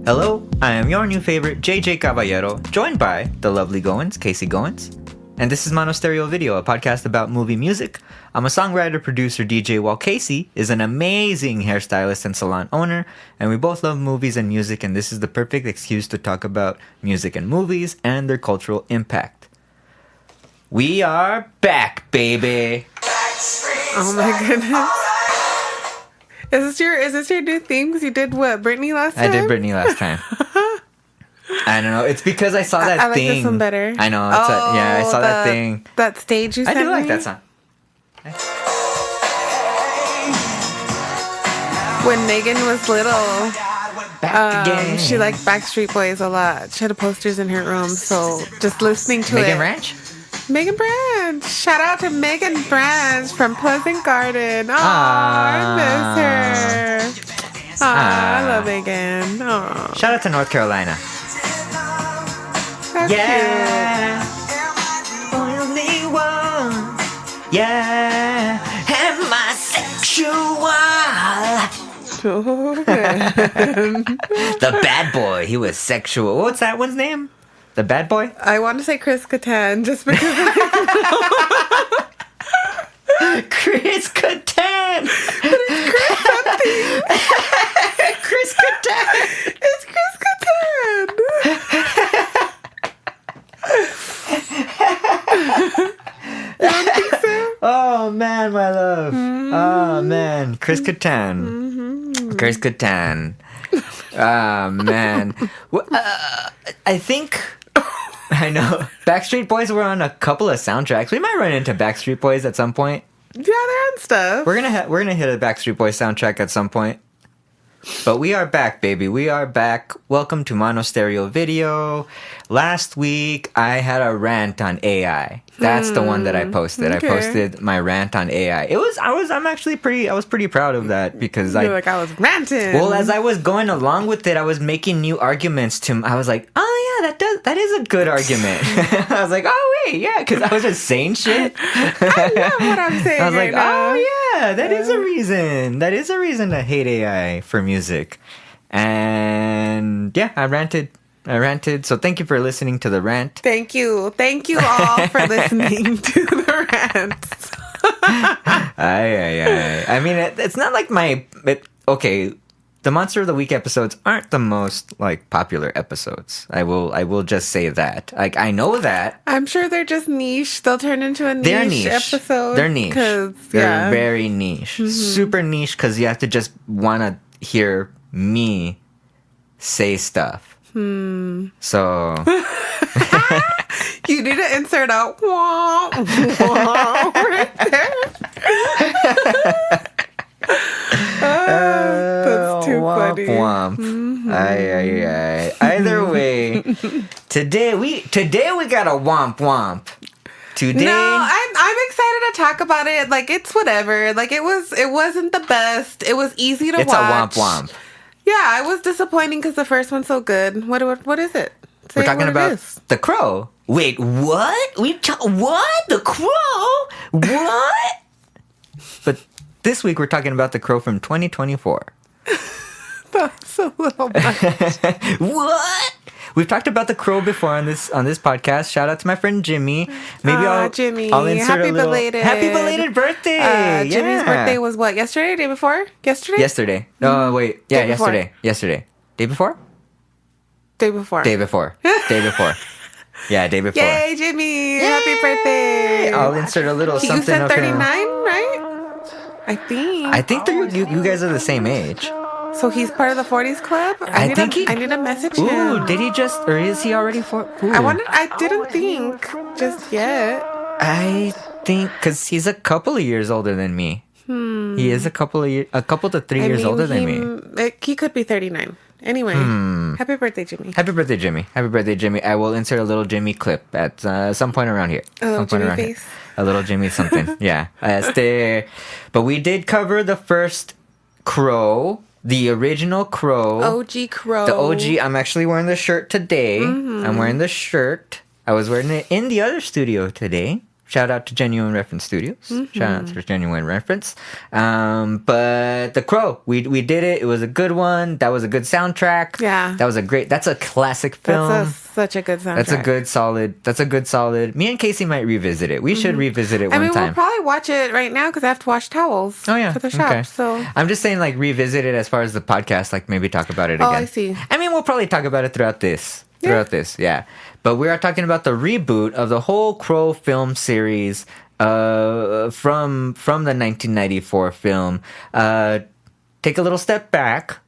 Hello, I am your new favorite, JJ Caballero, joined by the lovely Goins, Casey Goins. And this is Monostereovideo, a podcast about movie music. I'm a songwriter, producer, DJ, while Casey is an amazing hairstylist and salon owner. And we both love movies and music, and this is the perfect excuse to talk about music and movies and their cultural impact. We are back, baby! Oh my goodness. Is this your new theme? Because you did what, Britney last time? I did Britney last time. I don't know. It's because I saw that I like thing. this one better. I know. I saw that thing. That stage you sent me? I do like that song. When Megan was little, Back again. she liked Backstreet Boys a lot. She had posters in her room, so just listening to Megan it. Ranch? Megan Branch. Shout out to Megan Branch from Pleasant Garden. Oh, I miss her. I love Megan. Aw. Shout out to North Carolina. That's Yeah. Only one. Yeah. Am I sexual? cute. The bad boy. He was sexual. What's that one's name? The bad boy? I want to say Chris Kattan just because Chris Kattan. Chris Kattan. it's Chris Kattan. You don't think so? Oh man, my love. Oh man, Chris Kattan. Chris Kattan. Ah man. I think I know. Backstreet Boys were on a couple of soundtracks. We might run into Backstreet Boys at some point. Yeah, they're on stuff. We're gonna hit a Backstreet Boys soundtrack at some point. But we are back, baby. We are back. Welcome to Monostereovideo. Last week, I had a rant on AI. That's the one that I posted. Okay. I posted my rant on AI. I was pretty proud of that because I was ranting. well, as I was going along with it, I was making new arguments I was like, oh yeah, that is a good argument. I was like, oh wait, yeah, because I was just saying shit. I love what I'm saying. I was like, now. oh yeah, that is a reason. That is a reason to hate AI for music. And yeah, I ranted. So thank you for listening to the rant. Thank you all for listening to the rants. I mean, it's not like okay. The Monster of the Week episodes aren't the most like popular episodes. I will just say that. Like I know that. I'm sure they're just niche. They'll turn into a niche episode. They're niche. They're very niche. Mm-hmm. Super Super niche because you have to just want to hear me say stuff. So you need to insert a wah, wah right there. That's too funny. Womp. Aye. Either way, today we got a womp womp. Today, No, I'm excited to talk about it. Like it's whatever. Like it wasn't the best. It was easy to watch. It's a womp womp. Yeah, it was disappointing because the first one's so good. What is it? We're talking about The Crow. Wait, what? What? The Crow? What? But this week we're talking about The Crow from 2024. That's a little much. What? We've talked about The Crow before on this podcast. Shout out to my friend Jimmy. Jimmy. I'll insert Happy belated birthday. Jimmy's birthday was what? Yesterday? Day before? Yesterday? No, wait. Yeah, Day before. Yesterday. Day before? Day before. Day before. Yeah, day before. Yay, Jimmy! Happy birthday! I'll insert a little something. You said of 39, him. right? I think you guys are the same age. So he's part of the 40s club? I need to message him. Ooh, did he just, or is he already for? Ooh. I didn't think just yet. I think because he's a couple of years older than me. He is a couple to 3 years older than me. He could be 39. Anyway, happy birthday, Jimmy. Happy birthday, Jimmy. I will insert a little Jimmy clip at some point around here. A little Jimmy face. A little Jimmy something. Yeah. But we did cover the first Crow. The original Crow. OG Crow. The OG. I'm actually wearing the shirt today. I'm wearing the shirt. I was wearing it in the other studio today. Shout out to Genuine Reference Studios. Shout out to Genuine Reference. But The Crow, we did it. It was a good one. That was a good soundtrack. Yeah. That's a classic film. Such a good soundtrack. That's a good solid. Me and Casey might revisit it. We should revisit it one time. We'll probably watch it right now because I have to wash towels for the shop. Okay. So I'm just saying, like, revisit it as far as the podcast, like, maybe talk about it again. Oh, I see. I mean, we'll probably talk about it throughout this. Yeah. But we are talking about the reboot of the whole Crow film series from the 1994 film. Take a little step back.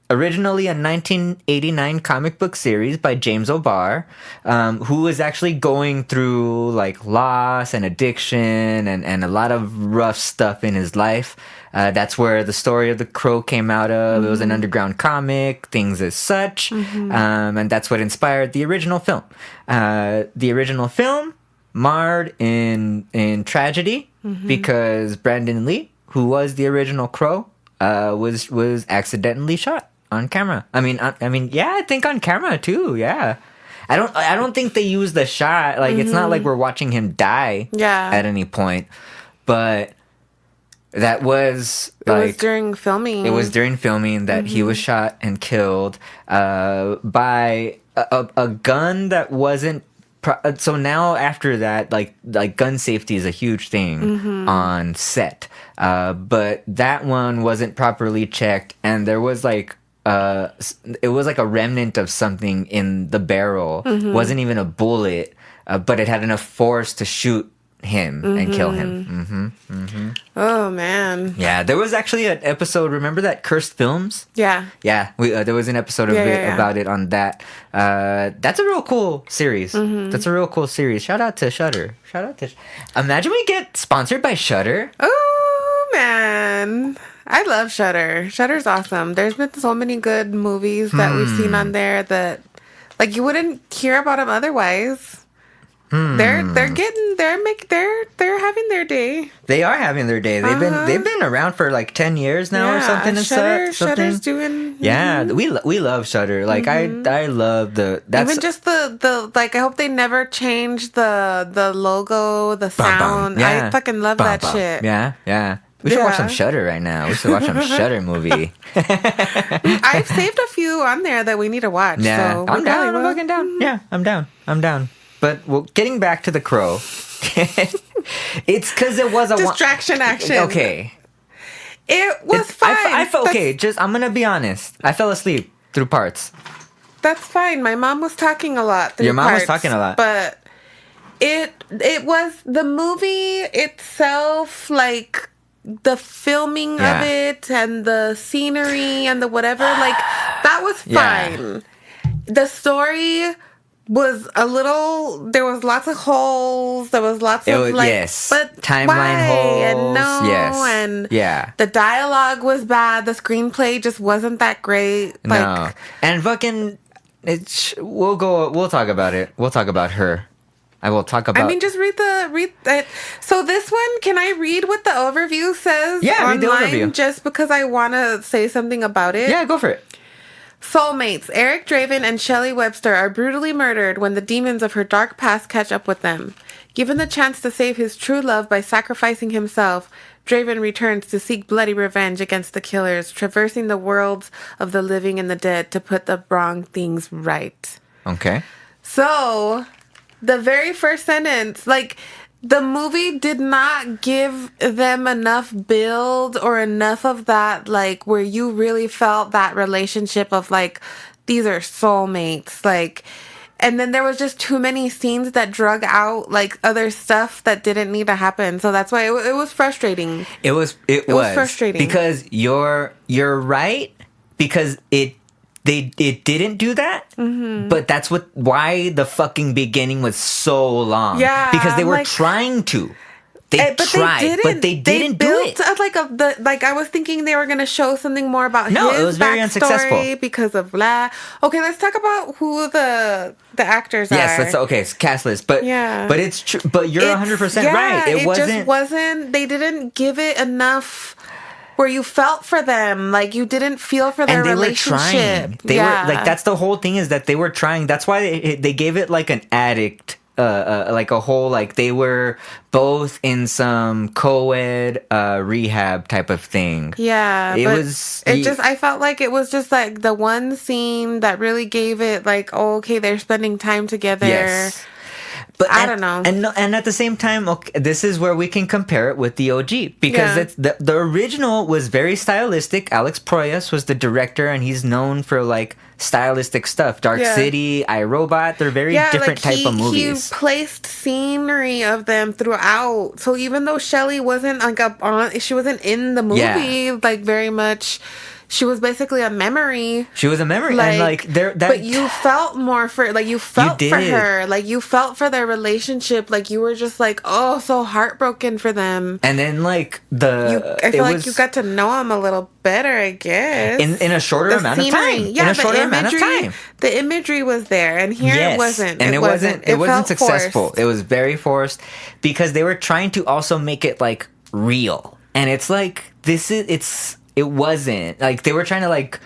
Originally a 1989 comic book series by James O'Barr, who was actually going through like loss and addiction and a lot of rough stuff in his life. That's where the story of The Crow came out of. It was an underground comic, things as such. And that's what inspired the original film. The original film marred in tragedy because Brandon Lee, who was the original Crow, was accidentally shot on camera. I mean, yeah, I think on camera too. Yeah, I don't think they used the shot. Like, it's not like we're watching him die. Yeah. At any point, but that was like, it was during filming. It was during filming that he was shot and killed by a gun that wasn't. So now after that, like gun safety is a huge thing on set. But that one wasn't properly checked, and there was like it was like a remnant of something in the barrel. Wasn't even a bullet, but it had enough force to shoot him and kill him. Oh man. Yeah, there was actually an episode. Remember that Cursed Films? Yeah. There was an episode about it on that. That's a real cool series. That's a real cool series. Shout out to Shudder. Imagine we get sponsored by Shudder. Oh man, I love Shudder. Shudder's awesome. There's been so many good movies that we've seen on there that, like, you wouldn't hear about them otherwise. They're having their day. They are having their day. They've been around for like 10 years now or something. Shudder's doing. Yeah, we love Shudder. Like I love that's even just the like. I hope they never change the logo, the sound. Yeah. I fucking love that shit. Yeah. We should watch some Shudder right now. We should watch some Shudder movie. I've saved a few on there that we need to watch. Yeah, so I'm down. I'm fucking down. Yeah, I'm down. But getting back to The Crow, it's because it was a distraction action. Okay, it was fine. I'm gonna be honest. I fell asleep through parts. That's fine. My mom was talking a lot. Your mom was talking a lot, but it was the movie itself, like the filming of it and the scenery and the whatever. Like that was fine. The story was a little. There was lots of holes. There was lots of but timeline holes. And the dialogue was bad. The screenplay just wasn't that great. No, and fucking, we'll talk about it. We'll talk about her. I will talk about. I mean, just read that. So this one, can I read what the overview says? Yeah, online, read the overview. Just because I want to say something about it. Yeah, go for it. Soulmates, Eric Draven and Shelley Webster are brutally murdered when the demons of her dark past catch up with them. Given the chance to save his true love by sacrificing himself, Draven returns to seek bloody revenge against the killers, traversing the worlds of the living and the dead to put the wrong things right. Okay. So, the very first sentence, like, the movie did not give them enough build or enough of that, like, where you really felt that relationship of, like, these are soulmates, like, and then there was just too many scenes that drug out, like, other stuff that didn't need to happen. So that's why it was frustrating. It was frustrating. Because you're right, because it didn't do that, but that's why the fucking beginning was so long. Yeah, because they were trying to. They tried, but they didn't do it. Like I was thinking they were going to show something more about his it was very unsuccessful because of blah. Okay, let's talk about who the actors are. Yes, it's cast list, but it's true. But you're 100% right. It wasn't. They didn't give it enough. Where you felt for them, like you didn't feel for their relationship. They were trying. They were like, that's the whole thing, is that they were trying. That's why they gave it like an addict like a whole, like they were both in some co-ed rehab type of thing. Yeah, I felt like it was just like the one scene that really gave it like, oh, okay, they're spending time together. Yes. But I don't know. And at the same time, okay, this is where we can compare it with the OG, because it's the original was very stylistic. Alex Proyas was the director, and he's known for like stylistic stuff. Dark City, iRobot, they're very different type of movies. He placed scenery of them throughout. So even though Shelley wasn't like she wasn't in the movie like very much. She was basically a memory. She was a memory, like, and like there. But you felt more for you felt for her, like you felt for their relationship, like you were just like, oh, so heartbroken for them. And then like I feel like you got to know him a little better, I guess, in a shorter amount of time. Yeah, amount of time. The imagery was there, and here it wasn't. And it wasn't successful. Forced. It was very forced because they were trying to also make it like real, and it's like It wasn't like they were trying to like.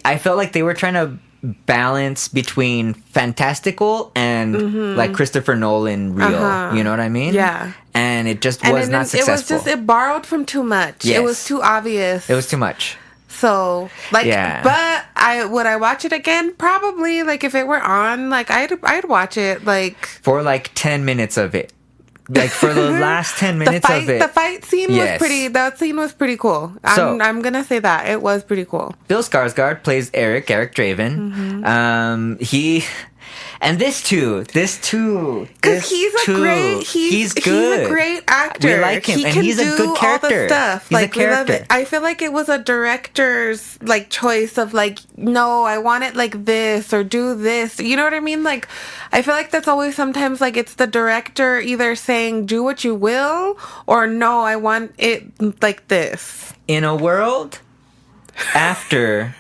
I felt like they were trying to balance between fantastical and like Christopher Nolan real. You know what I mean? Yeah. And it just was not successful. It borrowed from too much. Yes. It was too obvious. It was too much. So like, but would I watch it again? Probably. Like if it were on, like I'd watch it like for like 10 minutes of it. Like for the last 10 minutes of it. The fight scene was pretty. That scene was pretty cool. I'm gonna say that it was pretty cool. Bill Skarsgård plays Eric Draven. This too. Because he's good. He's a great actor. We like him, and he's a good character. All the stuff. He's like, a character. We love it. I feel like it was a director's like choice of like, no, I want it like this or do this. You know what I mean? Like, I feel like that's always sometimes like it's the director either saying do what you will or no, I want it like this. In a world after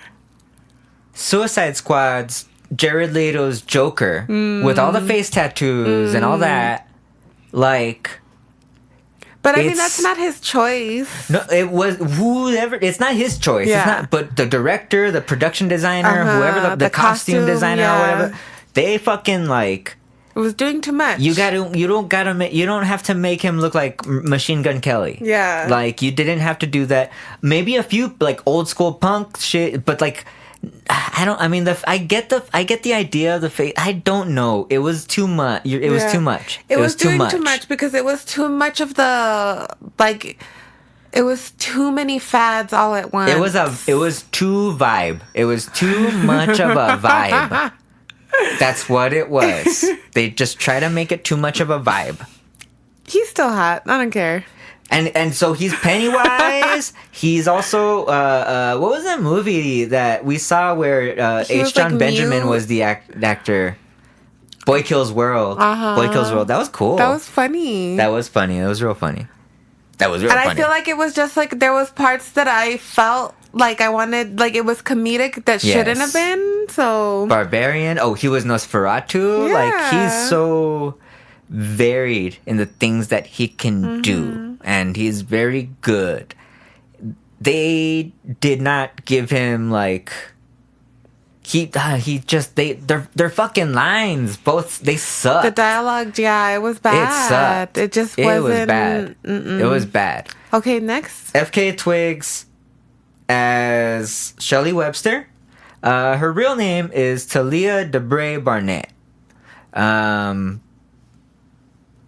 Suicide Squad's Jared Leto's Joker with all the face tattoos and all that, like. But I mean, that's not his choice. No, it was whoever. It's not his choice. Yeah. It's not. But the director, the production designer, whoever the costume designer or whatever, they fucking like. It was doing too much. You don't have to make him look like Machine Gun Kelly. Yeah. Like you didn't have to do that. Maybe a few like old school punk shit, but like. I get the idea of the face. I don't know. It was too much. It was too much. It was doing too much because it was too much of the like. It was too many fads all at once. It was too vibe. It was too much of a vibe. That's what it was. They just try to make it too much of a vibe. He's still hot. I don't care. And so he's Pennywise. He's also what was that movie that we saw where H. John Benjamin was the actor? Boy Kills World. Boy Kills World. That was cool. That was funny. That was real funny. And I feel like it was just like there was parts that I felt like I wanted, like it was comedic that shouldn't have been. So Barbarian. Oh, he was Nosferatu. Yeah. Like he's so varied in the things that he can do, and he's very good. They did not give him like their fucking lines both they suck. The dialogue, it was bad. It sucked. It just wasn't. It was bad. It was bad. Okay, next. FKA Twigs as Shelley Webster. Her real name is Talia Debray Barnett.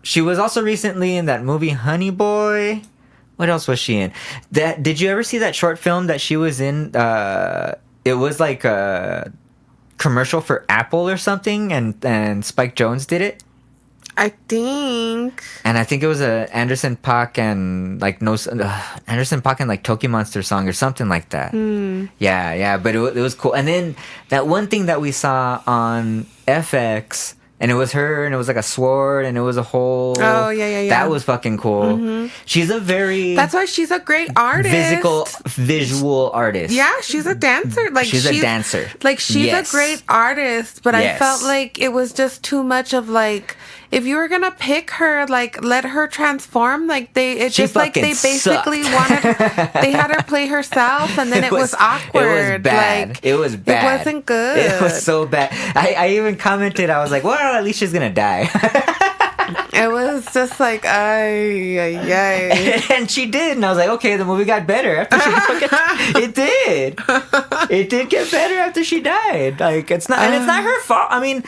She was also recently in that movie Honey Boy. What else was she in? Did you ever see that short film that she was in? It was like a commercial for Apple or something, and Spike Jonze did it. I think. And I think it was a Anderson .Paak and like Anderson .Paak and like Toki Monster song or something like that. Yeah, but it was cool. And then that one thing that we saw on FX. And it was her, and it was like a sword, and it was a whole... Oh, yeah. That was fucking cool. She's a very... That's why she's a great artist. Visual artist. Yeah, she's a dancer. Like she's a dancer. Like, she's a great artist, but I felt like it was just too much of, like... if you were gonna pick her, like, let her transform. Like, they basically they had her play herself, and then it was awkward. It was bad. Like, it was bad. It wasn't good. It was so bad. I even commented, I was like, well, at least she's gonna die. It was just like, ay. And she did, and I was like, okay, the movie got better after she it did. It did get better after she died. Like, it's not her fault. I mean,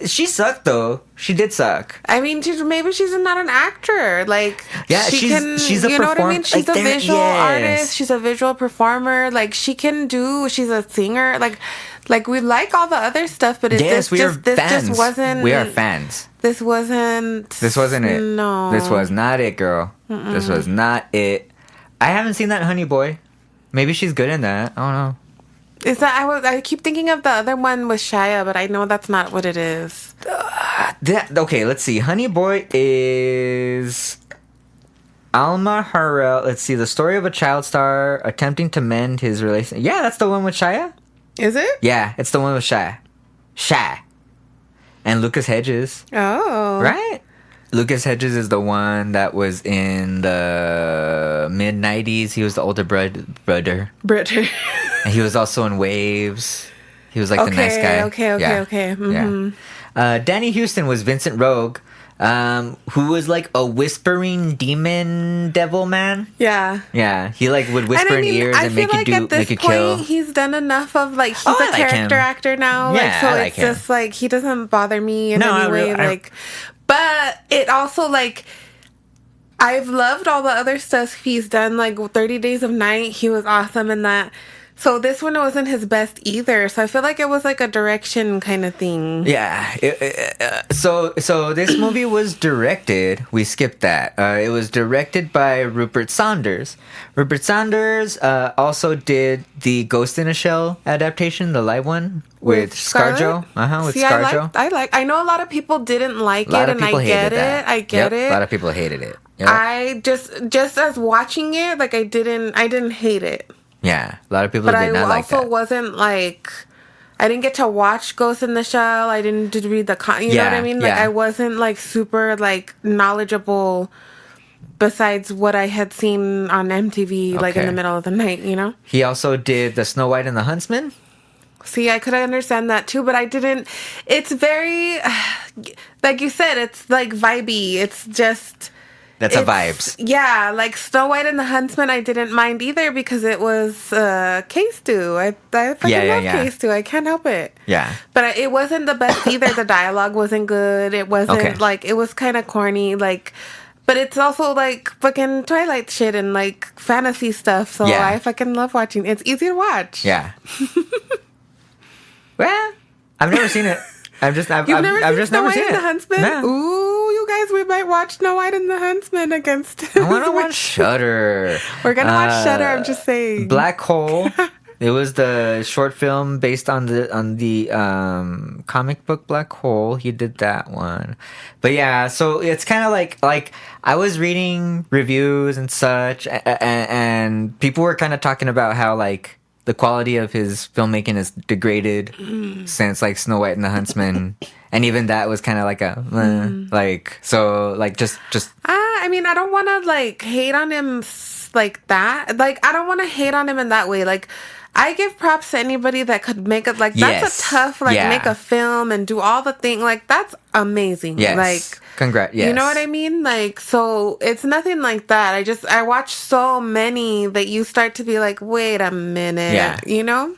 she sucked though. She did suck. I mean, maybe she's not an actor. Like, yeah, she's a you know what I mean? She's like, a visual artist. She's a visual performer. Like, she's a singer. Like we like all the other stuff, but this just wasn't. We are fans. This wasn't it. No, this was not it, girl. Mm-mm. This was not it. I haven't seen that Honey Boy. Maybe she's good in that. I don't know. Is that I keep thinking of the other one with Shia, but I know that's not what it is. Okay, let's see. Honey Boy is Alma Harrell. Let's see. The story of a child star attempting to mend his relation. Yeah, that's the one with Shia. Is it? Yeah, it's the one with Shia. And Lucas Hedges. Oh. Right? Lucas Hedges is the one that was in the mid-90s. He was the older brother. And he was also in Waves. He was like the nice guy. Okay. Mm-hmm. Yeah. Danny Houston was Vincent Rogue, who was like a whispering demon devil man. Yeah. Yeah. He like would whisper in ears and make you kill. At this point, he's done enough of like, he's a character actor now. Yeah, so it's just like, he doesn't bother me in any way. But it also, like, I've loved all the other stuff he's done. Like, 30 Days of Night, he was awesome in that. So this one wasn't his best either. So I feel like it was like a direction kind of thing. Yeah. So this movie was directed. We skipped that. It was directed by Rupert Saunders. Rupert Saunders also did the Ghost in a Shell adaptation, the live one with ScarJo. With ScarJo. I know a lot of people didn't like it, and I get it. I get it. A lot of people hated it. Yep. I just as watching it, like I didn't hate it. Yeah, a lot of people did not like that. But I also wasn't like, I didn't get to watch Ghost in the Shell. I didn't read the you know what I mean? Like, I wasn't like super like knowledgeable besides what I had seen on MTV, like in the middle of the night, you know? He also did the Snow White and the Huntsman. See, I could understand that too, but I didn't. It's very, like you said, it's like vibey. It's just... That's a vibes. Yeah, like Snow White and the Huntsman, I didn't mind either because it was K-Stew. I fucking love K-Stew. I can't help it. Yeah. But it wasn't the best either. The dialogue wasn't good. It wasn't like, it was kind of corny. Like, but it's also like fucking Twilight shit and like fantasy stuff. So I fucking love watching. It's easy to watch. Yeah. Well, I've never seen it. I've just never seen Snow White it. and the Huntsman? No. Ooh, you guys, we might watch Snow White and the Huntsman against... I want to watch Shudder. We're going to watch Shudder, I'm just saying. Black Hole. It was the short film based on the comic book Black Hole. He did that one. But yeah, so it's kind of like I was reading reviews and such, and people were kind of talking about how like the quality of his filmmaking is degraded since like Snow White and the Huntsman, and even that was kind of like just. I mean, I don't want to like hate on him like that. Like, I don't want to hate on him in that way. Like, I give props to anybody that could make it. Like, that's a tough make a film and do all the thing. Like, that's amazing. Yes. Like, congrats. Yes. You know what I mean? Like, so it's nothing like that. I watch so many that you start to be like, wait a minute. Yeah. You know?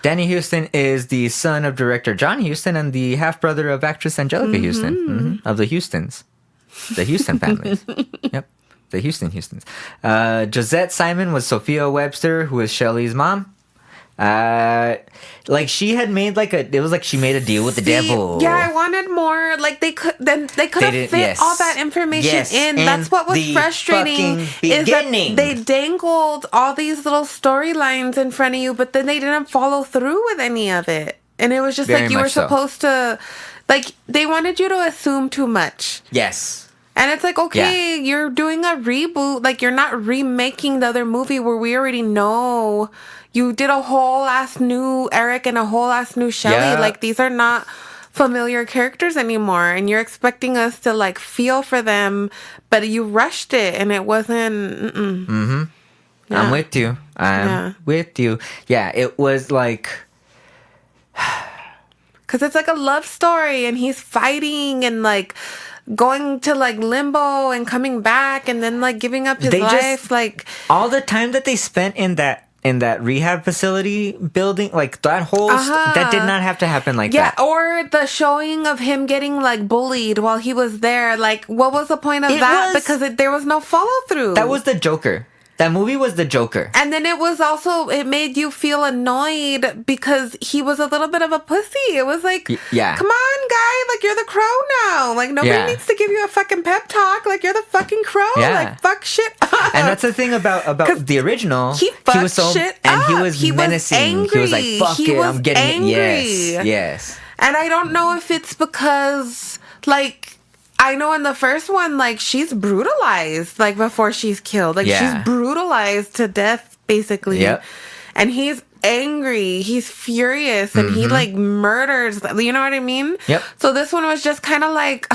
Danny Houston is the son of director John Huston and the half brother of actress Angelica Houston of the Houstons, the Houston families. Yep. The Houstons. Josette Simon was Sophia Webster, who was Shelley's mom. Like she had made it was like she made a deal with the devil. Yeah, I wanted more. Like they could have fit all that information in. That's what was frustrating is that they dangled all these little storylines in front of you, but then they didn't follow through with any of it. And it was just like you were supposed to, like they wanted you to assume too much. Yes. And it's like, okay, you're doing a reboot. Like, you're not remaking the other movie where we already know. You did a whole ass new Eric and a whole ass new Shelley. Yeah. Like, these are not familiar characters anymore, and you're expecting us to like feel for them, but you rushed it and it wasn't. Yeah. I'm with you. With you. Yeah, it was like, because it's like a love story, and he's fighting and like going to like limbo and coming back, and then like giving up his life. Like all the time that they spent in that rehab facility building, like that whole that did not have to happen like that. Yeah, or the showing of him getting like bullied while he was there. Like, what was the point of that? Because there was no follow through. That was the Joker. That movie was the Joker. And then it was also, it made you feel annoyed because he was a little bit of a pussy. It was like, come on, guy, like, you're the Crow now. Like, nobody needs to give you a fucking pep talk. Like, you're the fucking Crow. Like, fuck shit up. And that's the thing about the original. He was so shit up. And he was menacing. Angry. He was like, fuck it, I'm getting angry. it. Yes. And I don't know if it's because, like, I know in the first one, like, she's brutalized, like, before she's killed. Like, she's brutalized to death, basically. Yep. And he's angry. He's furious. And he, like, murders. You know what I mean? Yep. So this one was just kind of like...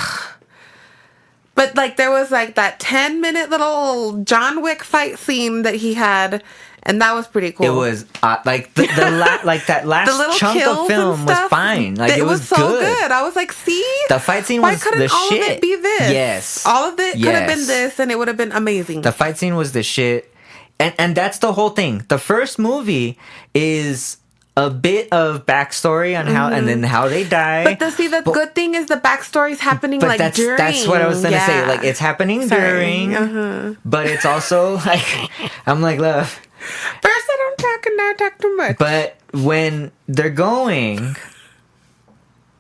But, like, there was, like, that 10-minute little John Wick fight scene that he had... And that was pretty cool. It was like like that last chunk of film was fine. Like it was so good. I was like, see, the fight scene why was couldn't the all shit. of it be this? Yes, all of it could have been this, and it would have been amazing. The fight scene was the shit, and that's the whole thing. The first movie is a bit of backstory on how and then how they die. But the good thing is the backstory's happening like during. That's what I was gonna say. Like it's happening during, but it's also like I'm like, love. First, I don't talk and now I talk too much. But when they're going,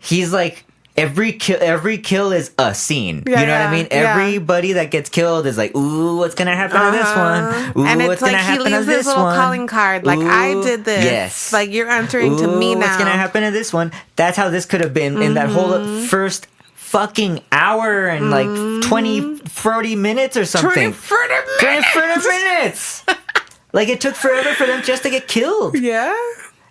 he's like, every kill is a scene. You know what I mean? Everybody that gets killed is like, ooh, what's gonna happen to this one? Ooh, and it's what's like gonna happen he leaves to this his little one? calling card, like, I did this. Yes. Like, you're answering to me now. What's gonna happen to this one? That's how this could have been in that whole first fucking hour and like 20, 40 minutes or something. 20, 40 minutes! Like, it took forever for them just to get killed. Yeah.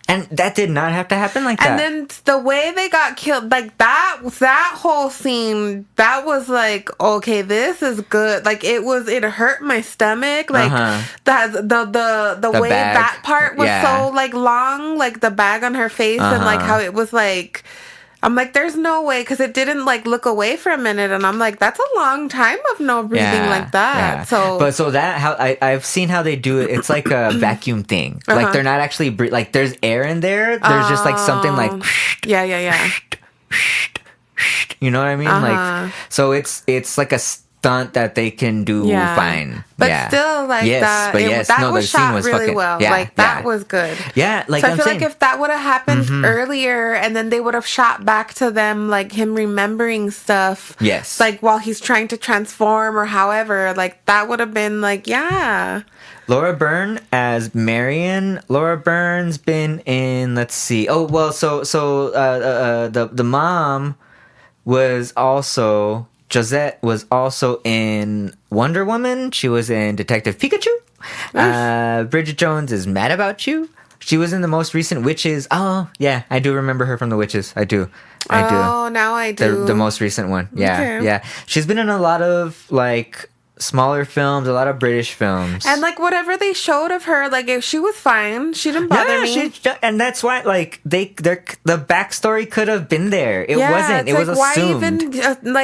And that did not have to happen like that. And then the way they got killed, like, that whole scene, that was like, okay, this is good. Like, it hurt my stomach. Like, the way bag. that part was so, like, long, like, the bag on her face and, like, how it was, like... I'm like, there's no way, because it didn't, like, look away for a minute, and I'm like, that's a long time of no breathing like that. Yeah. So that, how I've seen how they do it, it's like a vacuum thing. Like, they're not actually, like, there's air in there, there's just, like, something like... Yeah. You know what I mean? Like, so it's like a stunt that they can do fine. But still, like, that was shot really well. Like, that was good. Yeah, like, so I feel like if that would have happened earlier, and then they would have shot back to them, like, him remembering stuff. Yes. Like, while he's trying to transform or however, like, that would have been, like, Laura Byrne as Marion. Laura Byrne's been in, let's see. Oh, well, so the mom was also... Josette was also in Wonder Woman. She was in Detective Pikachu. Bridget Jones is Mad About You. She was in the most recent Witches. Oh, yeah. I do remember her from the Witches. I do. Oh, now I do. The most recent one. Yeah, okay. Yeah. She's been in a lot of, like... smaller films, a lot of British films, and like whatever they showed of her, like if she was fine, she didn't bother me. And that's why, like the backstory could have been there. It wasn't. It was assumed.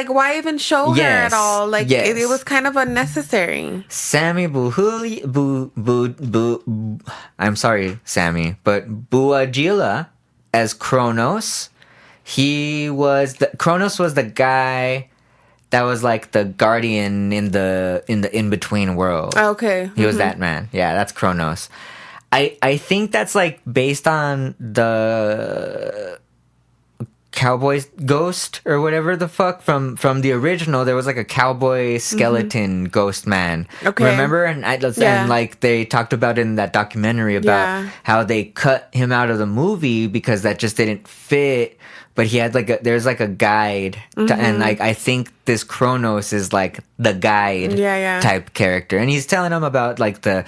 Why even show her at all? Like it was kind of unnecessary. Sammy I'm sorry, Sammy, but Buagila as Kronos. Kronos was the guy that was like the guardian in the in-between world. Okay. He was that man. Yeah, that's Kronos. I think that's like based on the cowboy ghost or whatever the fuck from the original. There was like a cowboy skeleton ghost man. Okay. Remember? And like they talked about in that documentary about how they cut him out of the movie because that just didn't fit. But he had there's like a guide, and like I think this Kronos is like the guide type character, and he's telling him about like the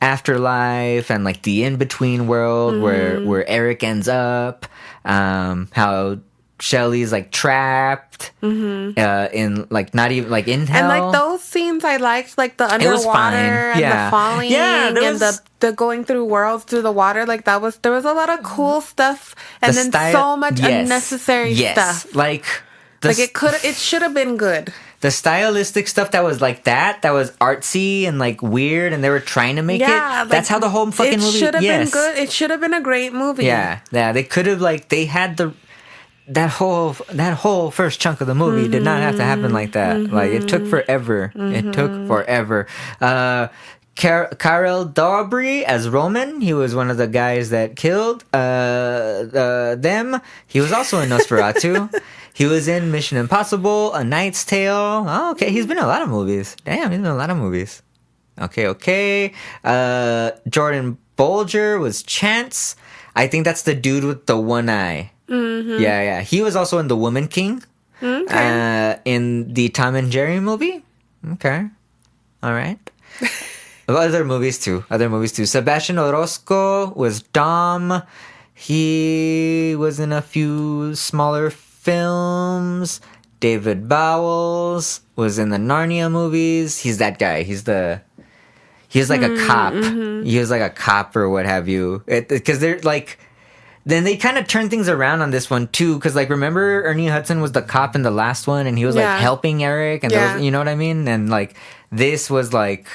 afterlife and like the in between world where Eric ends up, how Shelly's like trapped in like not even like in hell. And like those scenes I liked, like the underwater and the falling and the going through worlds through the water. Like there was a lot of cool stuff and then so much unnecessary stuff. Like it should have been good. The stylistic stuff that was like that was artsy and like weird, and they were trying to make it. Like, that's how the whole fucking movie. It should have been good. It should have been a great movie. Yeah. They could have they had that whole first chunk of the movie did not have to happen like that. Like it took forever. It took forever. Karel Dobry as Roman. He was one of the guys that killed them. He was also in Nosferatu. He was in Mission Impossible, A Knight's Tale. Oh, okay. He's been in a lot of movies. Damn, he's been in a lot of movies. Okay. Jordan Bolger was Chance. I think that's the dude with the one eye. Mm-hmm. Yeah. He was also in The Woman King. Okay. In the Tom and Jerry movie. Okay. All right. Other movies too. Sebastian Orozco was Dom. He was in a few smaller films. David Bowles was in the Narnia movies. He's that guy. He's like a cop. He was like a cop or what have you. Because they're like... Then they kind of turned things around on this one too, because like remember Ernie Hudson was the cop in the last one, and he was like helping Eric, and there was, you know what I mean? And like this was like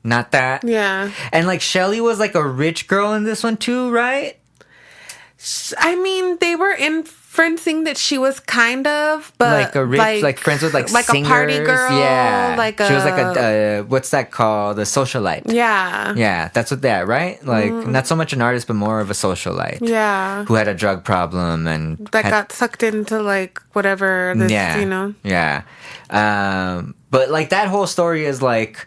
not that. Yeah. And like Shelly was like a rich girl in this one too, right? I mean, they were inferencing that she was kind of, but like a rich, like friends with like singers. A party girl. Yeah, she was like a what's that called? A socialite. Yeah, that's what that right? Like not so much an artist, but more of a socialite. Yeah, who had a drug problem and got sucked into like whatever. This, you know. Yeah, but like that whole story is like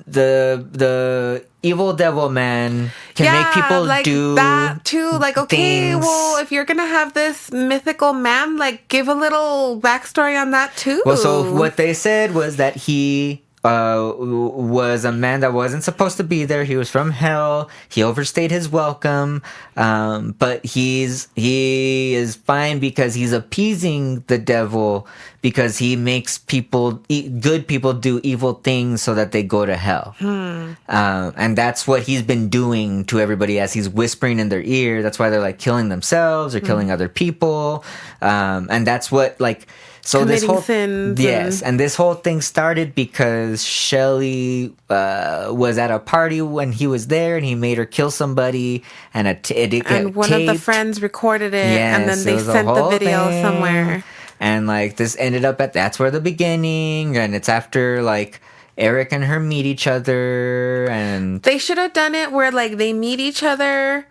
the evil devil man can make people like do that too. Like, okay, things. Well, if you're gonna have this mythical man, like, give a little backstory on that too. Well, so what they said was that he was a man that wasn't supposed to be there. He was from hell. He overstayed his welcome. But he is fine because he's appeasing the devil, because he makes good people do evil things so that they go to hell. And that's what he's been doing to everybody as he's whispering in their ear. That's why they're like killing themselves or killing other people. And that's what like... So committing this whole sins and this whole thing started because Shelly was at a party when he was there, and he made her kill somebody, and one of the friends recorded it, and then they sent the video somewhere. And like this ended up that's where the beginning, and it's after like Eric and her meet each other, and they should have done it where like they meet each other.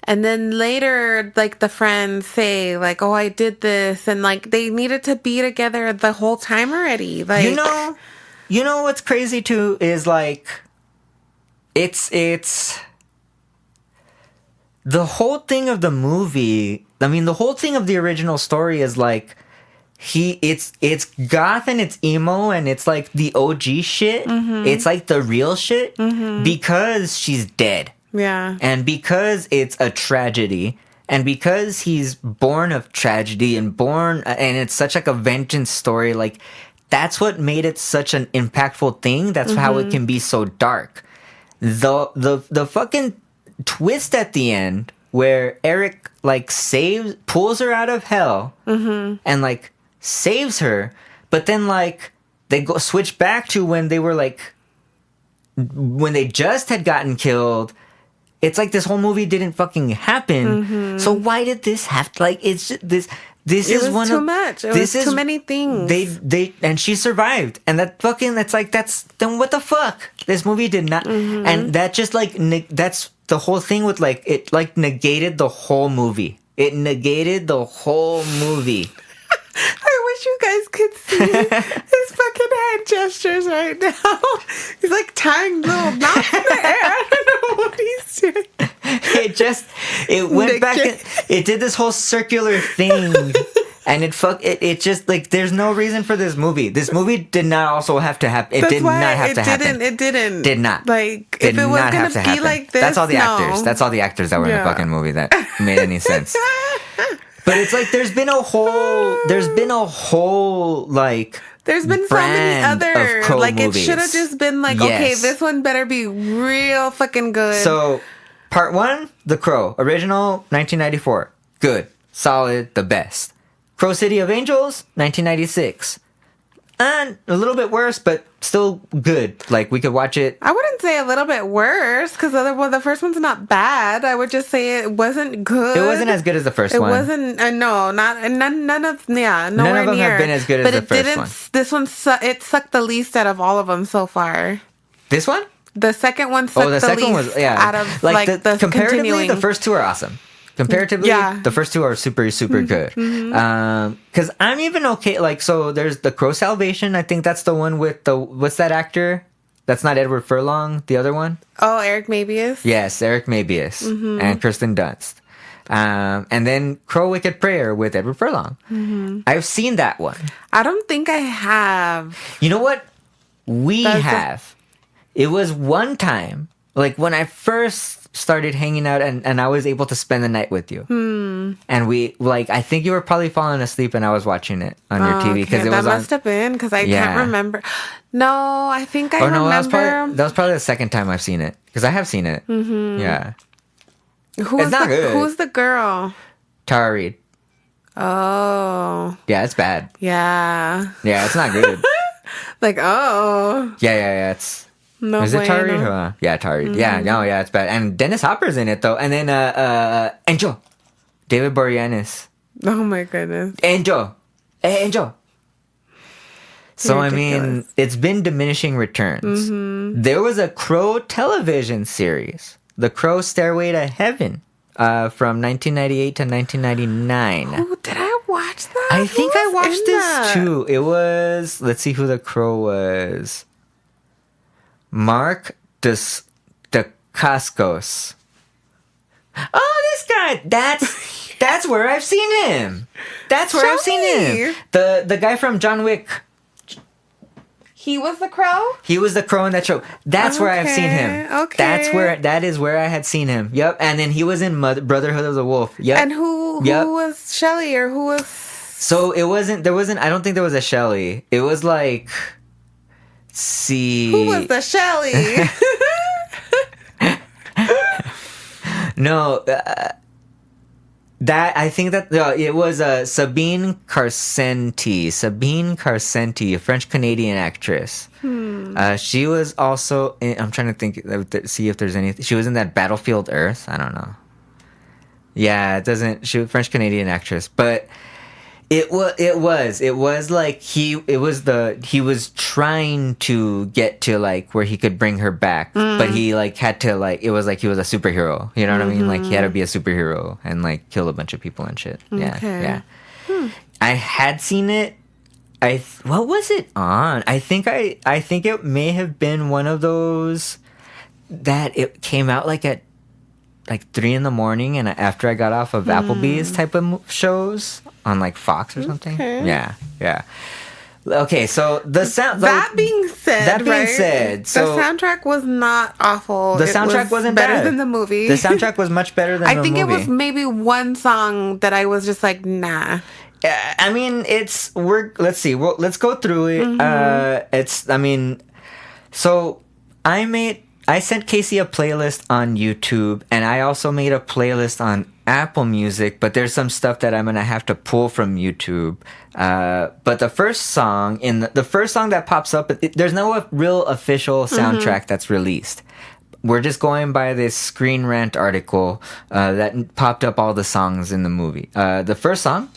And then later, like, the friends say, like, oh, I did this. And, like, they needed to be together the whole time already. Like, you know what's crazy, too, is, like, it's the whole thing of the movie. I mean, the whole thing of the original story is, like, it's goth and it's emo and it's, like, the OG shit. It's, like, the real shit because she's dead. Yeah. And because it's a tragedy, and because he's born of tragedy and it's such like a vengeance story, like that's what made it such an impactful thing. That's how it can be so dark. The fucking twist at the end where Eric like pulls her out of hell and like saves her, but then like they switch back to when they were like when they just had gotten killed. It's like this whole movie didn't fucking happen. So why did this have to, like, it's just, this is one too much. It was too many things. And she survived. And that fucking, then what the fuck? This movie did not, and that just like, that's the whole thing with like, it like negated the whole movie. It negated the whole movie. I wish you guys could see his fucking hand gestures right now. He's like tying little knots in the air. I don't know what he's doing. It went back and it did this whole circular thing. And it just like there's no reason for this movie. This movie did not also have to happen. It did not have to happen. It didn't. Did not. Like if it was gonna be like this, that's all the actors. That's all the actors that were in the fucking movie that made any sense. But it's like there's been a whole like there's been so many brand other of Crow like movies. it should have just been like, Yes. okay, this one better be real fucking good. So, part 1, The Crow, original 1994. Good, solid, the best. Crow City of Angels, 1996. And a little bit worse, but still good. Like, we could watch it. I wouldn't say a little bit worse because the first one's not bad. I would just say it wasn't good. It wasn't as good as the first It one. wasn't. No, not none of nowhere None of them near. have been as good as the first one. This one it sucked the least out of all of them so far. This one? The second one sucked The second least was, yeah. out of like the comparatively, continuing. the first two are awesome. Comparatively, Yeah. the first two are super, super good. Because I'm even okay. Like, so there's the Crow Salvation. I think that's the one with what's that actor? That's not Edward Furlong. The other one? Oh, Eric Mabius. Yes, Eric Mabius and Kirsten Dunst. And then Crow Wicked Prayer with Edward Furlong. I've seen that one. I don't think I have. You know what? We have. It was one time, like when I first started hanging out and I was able to spend the night with you. And we, like, I think you were probably falling asleep and I was watching it on your TV because it was that must have been because I can't remember. No, I think I remember. That was probably the second time I've seen it because I have seen it. Yeah. It's not good. Who's the girl? Tara Reid. Oh. Yeah, it's bad. Yeah. Yeah, it's not good. Like, oh. Yeah. It's. No Is it Tara Reid? bueno. Yeah, Tara Reid. Yeah, it's bad. And Dennis Hopper's in it though. And then Angel. David Boreanaz. Oh my goodness. Angel. Hey, Angel. So, I mean, Ridiculous. it's been diminishing returns. There was a Crow television series, The Crow Stairway to Heaven, from 1998 to 1999. Oh, did I watch that? I think Who I was watched in this that? too. It was, let's see who the Crow was. Mark Dacascos. Oh, this guy. That's where I've seen him. That's where I've seen him. The guy from John Wick. He was the Crow? He was the Crow in that show. That's where I've seen him. Okay. That is where I had seen him. Yep. And then he was in Brotherhood of the Wolf. Yep. And who was Shelley or who was... So I don't think there was a Shelley. It was like, see. Who was the Shelley? No, I think that it was Sabine Carcenti, a French Canadian actress. She was also I'm trying to think, see if there's anything. She was in that Battlefield Earth. I don't know. Yeah, it doesn't. She was a French Canadian actress, but it was like he was trying to get to like where he could bring her back, but he like had to like, it was like he was a superhero. You know what I mean? Like he had to be a superhero and like kill a bunch of people and shit. Yeah. I had seen it. What was it on? I think it may have been one of those that it came out like at like 3 a.m, and after I got off of Applebee's type of shows on like Fox or something. Okay. Yeah. Okay, so the sound. That being said, so the soundtrack was not awful. The soundtrack wasn't better bad. than the movie. The soundtrack was much better than the movie. I think it was maybe one song that I was just like, nah. I mean, let's see. Well, let's go through it. So I sent Casey a playlist on YouTube, and I also made a playlist on Apple Music, but there's some stuff that I'm gonna have to pull from YouTube. But the first song that pops up, there's no real official soundtrack that's released. We're just going by this Screen Rant article that popped up all the songs in the movie. The first song.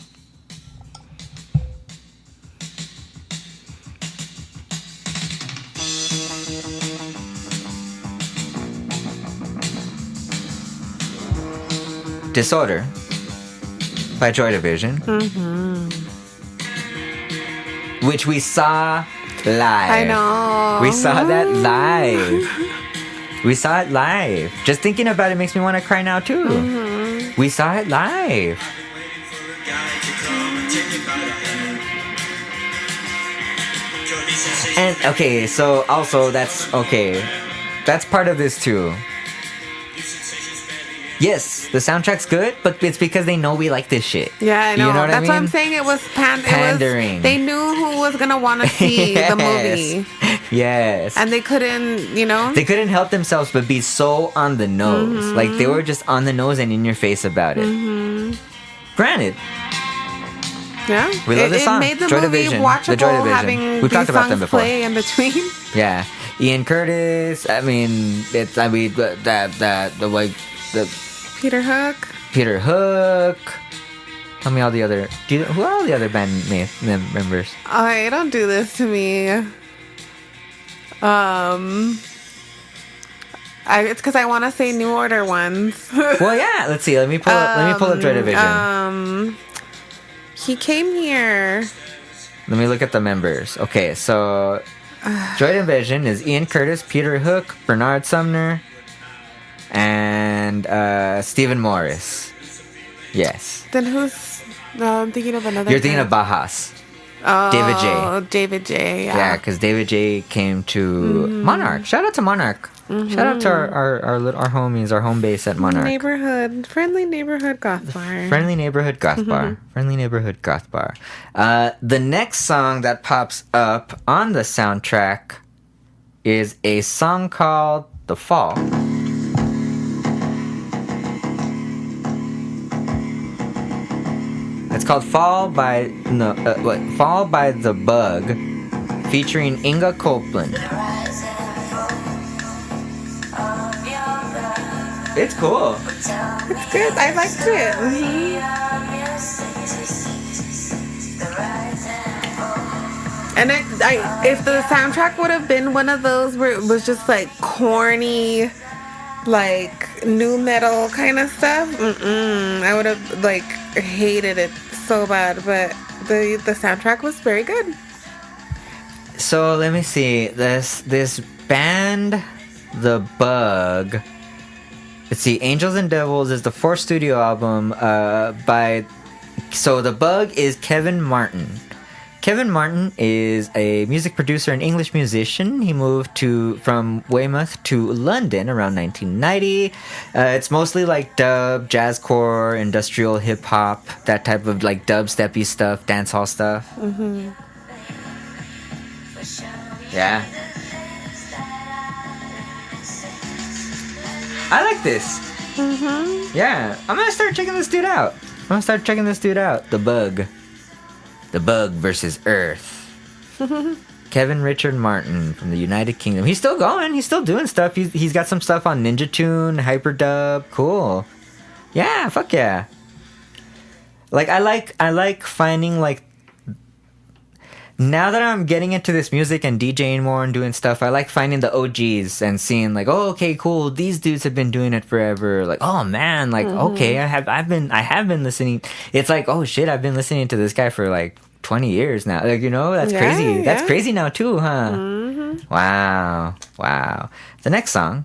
Disorder by Joy Division, which we saw live. I know. We saw that live. We saw it live. Just thinking about it makes me want to cry now too. We saw it live. And okay, so also that's part of this too. Yes, the soundtrack's good, but it's because they know we like this shit. Yeah, I know. You know what That's I mean? what I'm saying. It was pandering. They knew who was gonna want to see the movie. Yes. And they couldn't, They couldn't help themselves but be so on the nose. Mm-hmm. Like, they were just on the nose and in your face about it. Mm-hmm. Granted. Yeah. We love this song. It made the Joy movie Division. watchable, The Joy Division. having We've these talked about them songs before. play in between. Yeah. Ian Curtis. I mean, the Peter Hook. Peter Hook. Tell me all the other... who are all the other band members? Alright, don't do this to me. It's because I want to say New Order ones. Well, yeah. Let's see. Let me pull up Joy Division. He came here. Let me look at the members. Okay, so Joy Division is Ian Curtis, Peter Hook, Bernard Sumner, and Stephen Morris. Yes. Then who's... No, I'm thinking of another. You're thinking of Bajas. Oh, David J. David J. Yeah, because David J came to Monarch. Shout out to Monarch. Shout out to our homies, our home base at Monarch. Friendly neighborhood goth bar. Friendly neighborhood goth bar. Friendly neighborhood goth bar. The next song that pops up on the soundtrack is a song called "The Fall." It's called "Fall" by "Fall" by The Bug, featuring Inga Copeland. It's cool. It's good. I liked it. And if the soundtrack would have been one of those where it was just like corny, like new metal kind of stuff, I would have like hated it so bad. But the soundtrack was very good. So let me see. This band, The Bug. Let's see. Angels and Devils is the fourth studio album by. So The Bug is Kevin Martin. Kevin Martin is a music producer and English musician. He moved from Weymouth to London around 1990. It's mostly like dub, jazzcore, industrial hip hop, that type of like dubsteppy stuff, dancehall stuff. Yeah. I like this. Yeah. I'm gonna start checking this dude out. The Bug. The Bug versus Earth. Kevin Richard Martin from the United Kingdom. He's still going. He's still doing stuff. He's got some stuff on Ninja Tune, Hyperdub. Cool. Yeah, fuck yeah. Like I like finding like. Now that I'm getting into this music and DJing more and doing stuff, I like finding the OGs and seeing like, oh, okay, cool. These dudes have been doing it forever. Like, oh man, like okay, I have been listening. It's like, oh shit, I've been listening to this guy for like 20 years now. Like, that's crazy. Yeah. That's crazy now too, huh? Wow. The next song.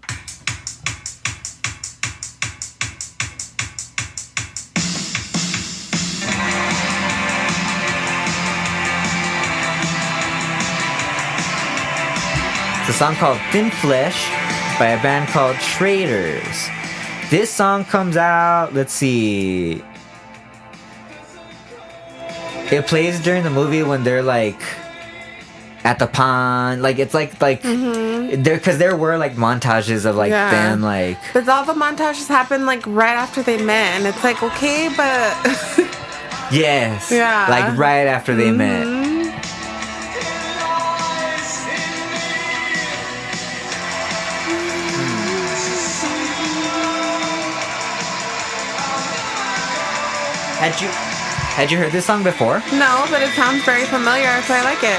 It's a song called Thin Flesh by a band called Traders. This song comes out, let's see. It plays during the movie when they're like at the pond. Like it's like there were like montages of like them like. But all the montages happen like right after they met, and it's like okay, but yes, yeah, like right after they met. Had you heard this song before? No, but it sounds very familiar, so I like it.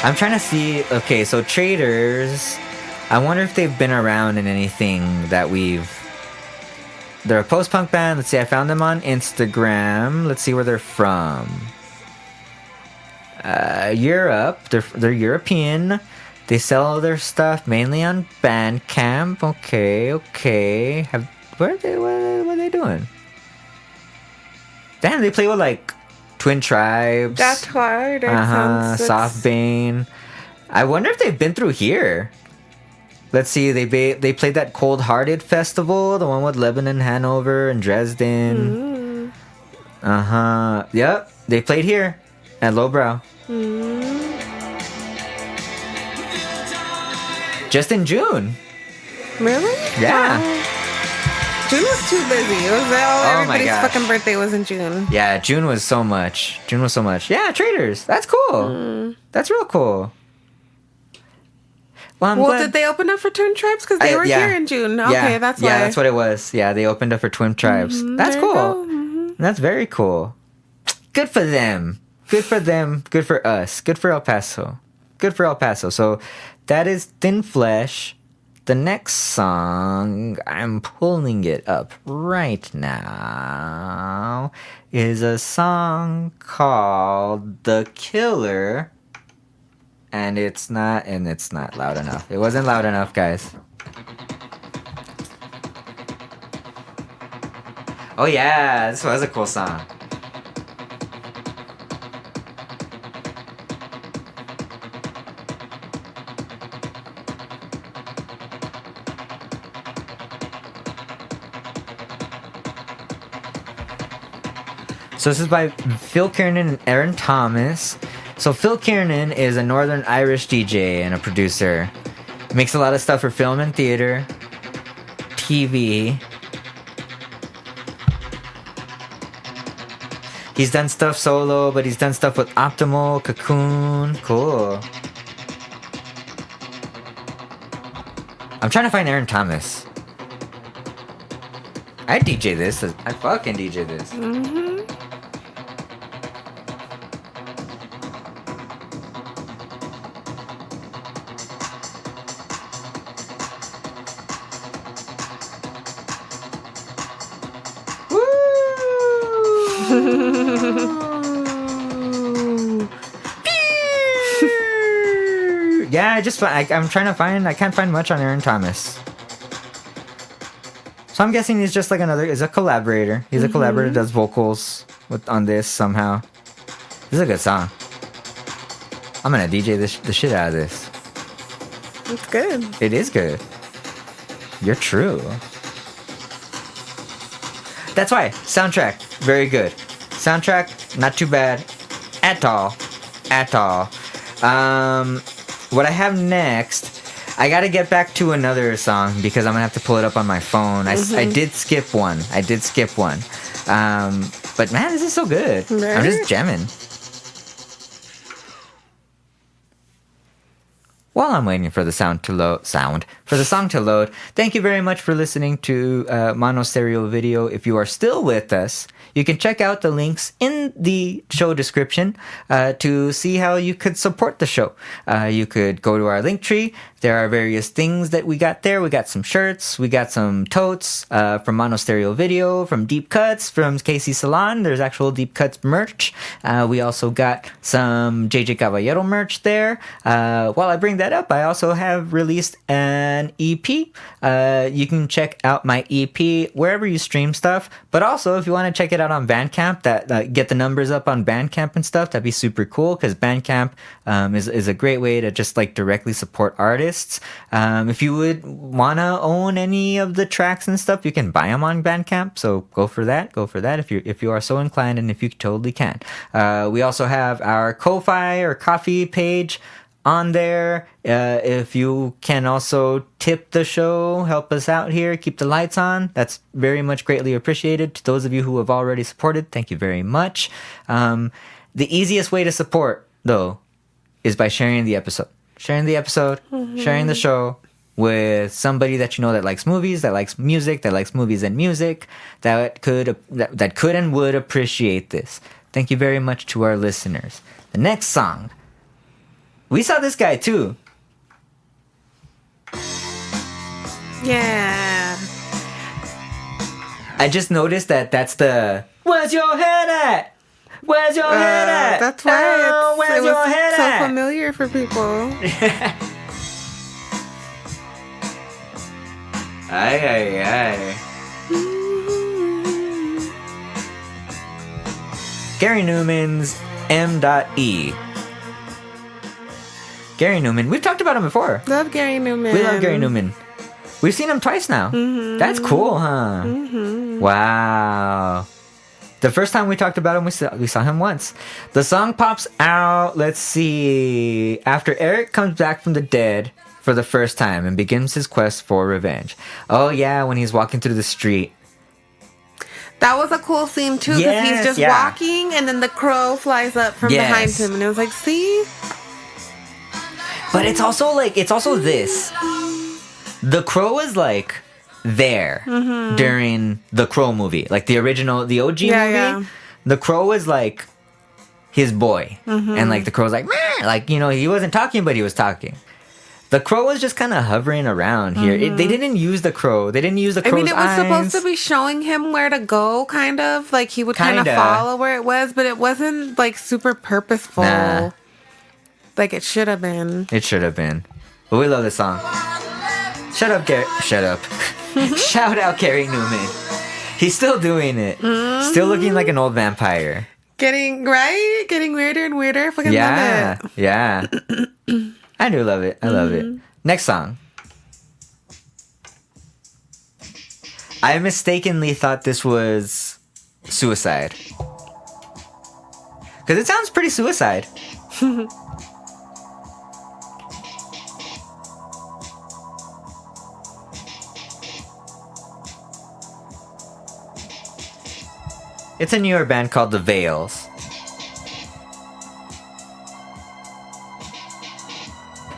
I'm trying to see. Okay, so Traders. I wonder if they've been around in anything that we've. They're a post-punk band. Let's see. I found them on Instagram. Let's see where they're from. Europe. They're European. They sell their stuff mainly on Bandcamp. Okay. What are they doing? Damn, they play with like Twin Tribes. That's hard. Soft Bane. I wonder if they've been through here. Let's see. They played that Cold Hearted Festival, the one with Lebanon, Hanover, and Dresden. Yep. They played here at Lowbrow. Just in June. Really? Yeah. June was too busy. It was everybody's gosh. fucking birthday was in June. Yeah, June was so much. Yeah, Traders. That's cool. That's real cool. Well, I'm glad. Did they open up for Twin Tribes? Because they were here in June. Okay, that's why. Yeah, that's what it was. Yeah, they opened up for Twin Tribes. That's cool. That's very cool. Good for them. Good for them. Good for us. Good for El Paso. Good for El Paso. So that is Thin Flesh. The next song, I'm pulling it up right now, is a song called The Killer. And it's not loud enough. It wasn't loud enough, guys. Oh yeah, this was a cool song. So this is by Phil Kiernan and Aaron Thomas. So Phil Kiernan is a Northern Irish DJ and a producer. Makes a lot of stuff for film and theater, TV. He's done stuff solo, but he's done stuff with Optimal, Cocoon. Cool. I'm trying to find Aaron Thomas. I DJ this. I fucking DJ this. Yeah, I'm trying to find. I can't find much on Aaron Thomas. So I'm guessing he's just like is a collaborator. He's a collaborator, does vocals on this somehow. This is a good song. I'm gonna DJ the shit out of this. It's good. It is good. You're true. That's why. Soundtrack, very good. Soundtrack, not too bad. At all. What I have next, I gotta get back to another song because I'm gonna have to pull it up on my phone. I did skip one. But man, this is so good. Right? I'm just jamming. While I'm waiting for the song to load, thank you very much for listening to Monostereovideo. If you are still with us, you can check out the links in the show description to see how you could support the show. You could go to our link tree. There are various things that we got there. We got some shirts. We got some totes from Monostereovideo, from Deep Cuts, from Casey Salon. There's actual Deep Cuts merch. We also got some JJ Caballero merch there. While I bring that up, I also have released an EP. You can check out my EP wherever you stream stuff. But also, if you want to check it out on Bandcamp, get the numbers up on Bandcamp and stuff, that'd be super cool because Bandcamp is a great way to just like directly support artists. If you would want to own any of the tracks and stuff, you can buy them on Bandcamp. So go for that if you are so inclined and if you totally can. We also have our Ko-Fi or Coffee page on there. If you can also tip the show, help us out here, keep the lights on, that's very much greatly appreciated. To those of you who have already supported, thank you very much. The easiest way to support, though, is by sharing the episode. Sharing the show with somebody that you know that likes movies, that likes music, that likes movies and music, that could and would appreciate this. Thank you very much to our listeners. The next song, we saw this guy too. Yeah. I just noticed that's the "Where's your head at? Where's your head at?" That's why where's it your was head so at? familiar for people. Ay. Gary Newman's M.E. Gary Newman. We've talked about him before. Love Gary Newman. We love Gary Newman. We've seen him twice now. Mm-hmm. That's cool, huh? Mm-hmm. Wow. The first time we talked about him, we saw him once. The song pops out, let's see, after Eric comes back from the dead for the first time and begins his quest for revenge. Oh, yeah, when he's walking through the street. That was a cool scene, too, because he's just walking, and then the crow flies up from behind him, and it was like, see? But it's also this. The crow is, like, there during the Crow movie. Like, the original, the OG movie. Yeah. The crow is, like, his boy. And, like, the crow's like, meh! Like, you know, he wasn't talking, but he was talking. The crow was just kind of hovering around here. They didn't use the crow. They didn't use the crow's eyes. I mean, it was supposed to be showing him where to go, kind of. Like, he would kind of follow where it was, but it wasn't, like, super purposeful. Nah. Like, it should have been. It should have been. But we love this song. Shut up, Gary. Shut up. Shout out Gary Newman. He's still doing it. Still looking like an old vampire. Getting weirder and weirder. Fucking love it. Yeah. I do love it. I love it. Next song. I mistakenly thought this was Suicide. Because it sounds pretty Suicide. It's a newer band called The Veils.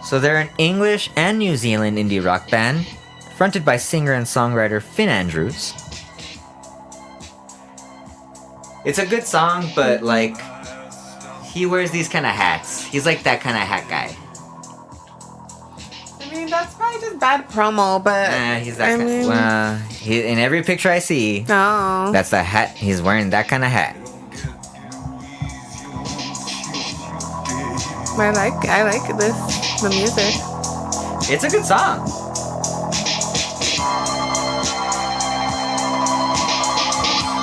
So they're an English and New Zealand indie rock band, fronted by singer and songwriter Finn Andrews. It's a good song, but like, he wears these kind of hats. He's like that kind of hat guy. I mean, that's probably just bad promo, but... he's that kind of... Well, in every picture I see, that's the hat. He's wearing that kind of hat. I like the music. It's a good song.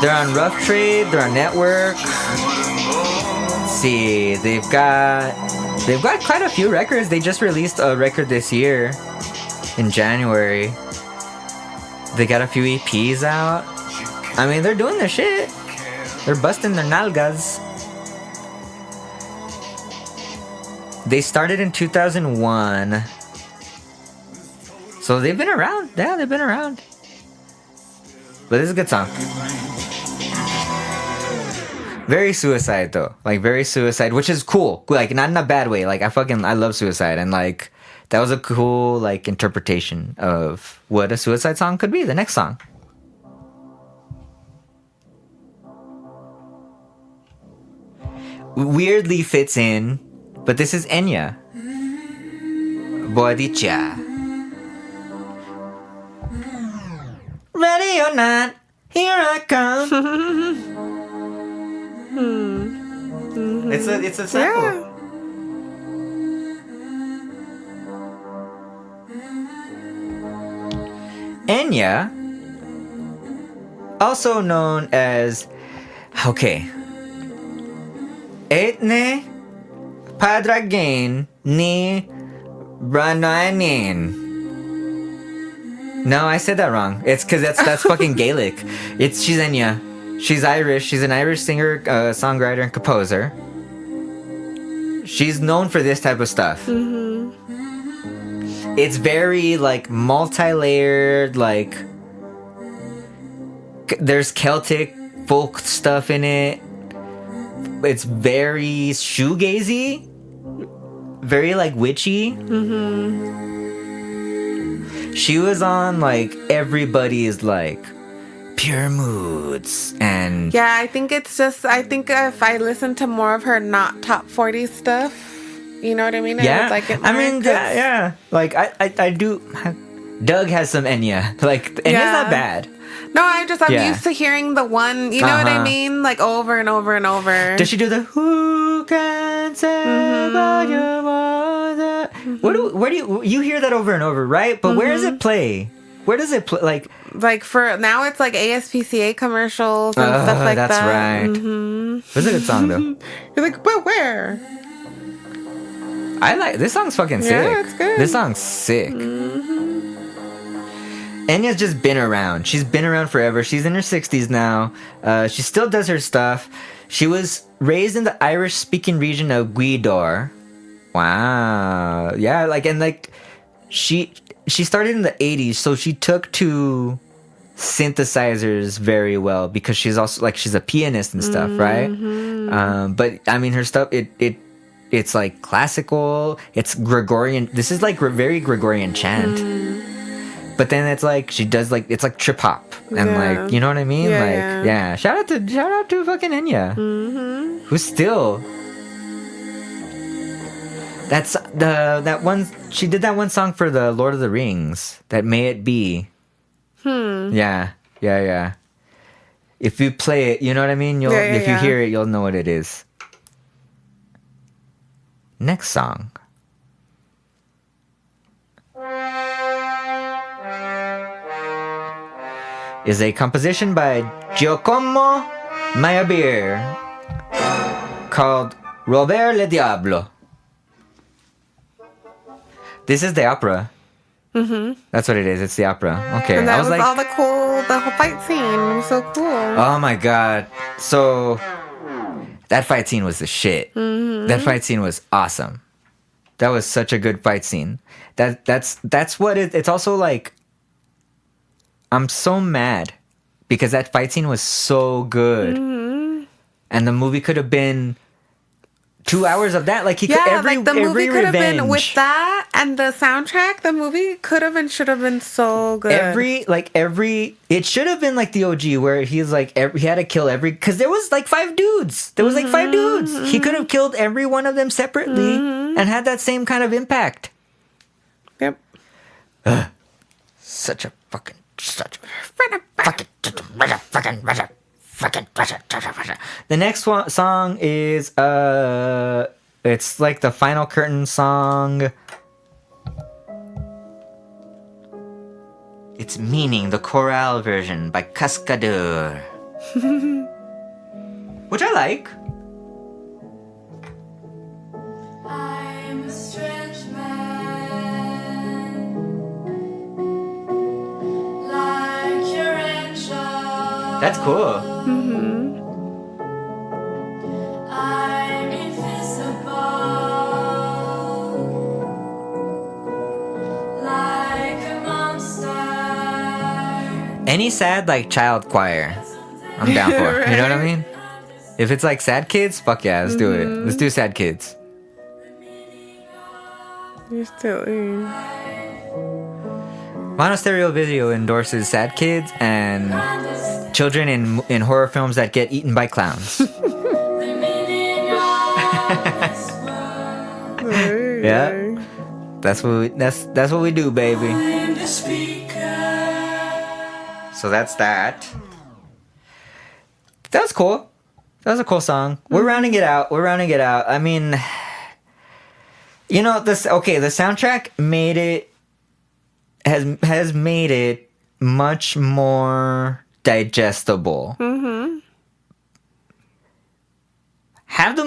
They're on Rough Trade. They're on Network. Let's see, they've got quite a few records. They just released a record this year in January. They got a few EPs out. I mean, they're doing their shit. They're busting their nalgas. They started in 2001. So they've been around. Yeah, they've been around. But this is a good song. Very Suicide, though. Like, very Suicide, which is cool. Like, not in a bad way. Like, I love Suicide. And, like, that was a cool, like, interpretation of what a Suicide song could be. The next song. Weirdly fits in, but this is Enya. Bodicha. Ready or not, here I come. It's a sample. Yeah. Enya, also known as, Etne Padragain ni Brananin. No, I said that wrong. It's because that's fucking Gaelic. She's Enya. She's Irish. She's an Irish singer, songwriter, and composer. She's known for this type of stuff. It's very, like, multi-layered, like, there's Celtic folk stuff in it. It's very shoegazy. Very, like, witchy. She was on, like, everybody's, like, Pure Moods and... Yeah, I think if I listen to more of her not top 40 stuff, you know what I mean? Yeah, I would like it more. I mean, yeah. Like, I do... Doug has some Enya. Like, Enya's not bad. No, I'm used to hearing the one, you know what I mean? Like, over and over and over. Does she do the who can say about your mother? Where do you hear that over and over, right? But where does it play? Where does it play? Like for now, it's like ASPCA commercials and stuff like that's that. That's right. It's a good song, though. You're like, but where? I like this song's fucking sick. Yeah, it's good. This song's sick. Enya's just been around. She's been around forever. She's in her 60s now. She still does her stuff. She was raised in the Irish-speaking region of Gweedore. Wow. Yeah, she started in the 80s, so she took to synthesizers very well because she's also she's a pianist and stuff, right? But I mean, her stuff it's like classical. It's Gregorian. This is like very Gregorian chant. But then it's like she does it's like trip hop and you know what I mean? Yeah. Shout out to fucking Enya, who's still. That's that one. She did that one song for the Lord of the Rings. That May It Be. Yeah. If you play it, you know what I mean. You hear it, you'll know what it is. Next song. Is a composition by Giacomo Meyerbeer called Robert le Diablo. This is the opera. That's what it is. It's the opera. Okay. And that was all the whole fight scene. It was so cool. Oh my god. So that fight scene was the shit. That fight scene was awesome. That was such a good fight scene. That's what it's also like. I'm so mad because that fight scene was so good. And the movie could have been 2 hours of that. The movie could have been with that and the soundtrack. The movie could have and should have been so good. It should have been like the OG where he's like he had to kill because there was like 5 dudes. There was like 5 dudes. He could have killed every one of them separately and had that same kind of impact. Yep. Such a fucking. The next song is it's like the final curtain song. It's Meaning, the chorale version by Cascadeur. Which I like. I'm a strange man, like your angel. That's cool. I'm invisible, like a monster. Any sad child choir, I'm down for. You know what I mean? If it's like sad kids, fuck yeah, let's do it. Let's do sad kids. You're still Monostereovideo endorses sad kids and children in horror films that get eaten by clowns. Yeah, that's what we do, baby. So that's that. That was cool. That was a cool song. We're rounding it out. I mean, the soundtrack has made it much more digestible. Have the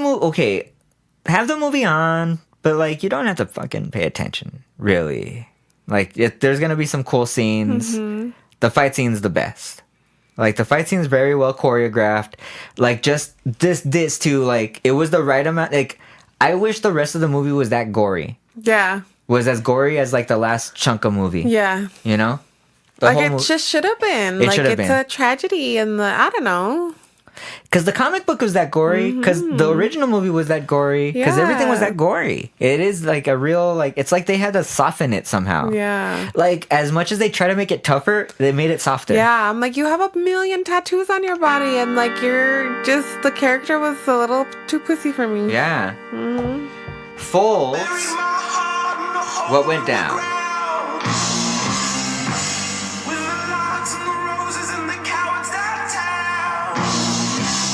movie on, but you don't have to fucking pay attention, really. There's gonna be some cool scenes. The fight scene's the best. The fight scene's very well choreographed. Just this too. It was the right amount. I wish the rest of the movie was that gory. Yeah. Was as gory as the last chunk of movie. Yeah. You know? It just should have been. It should have been. It's a tragedy and I don't know. Because the comic book was that gory. Because the original movie was that gory. Because everything was that gory. It is a real, it's like they had to soften it somehow. Yeah. As much as they try to make it tougher, they made it softer. Yeah. I'm you have 1 million tattoos on your body and you're just, the character was a little too pussy for me. Yeah. Folds. What went down?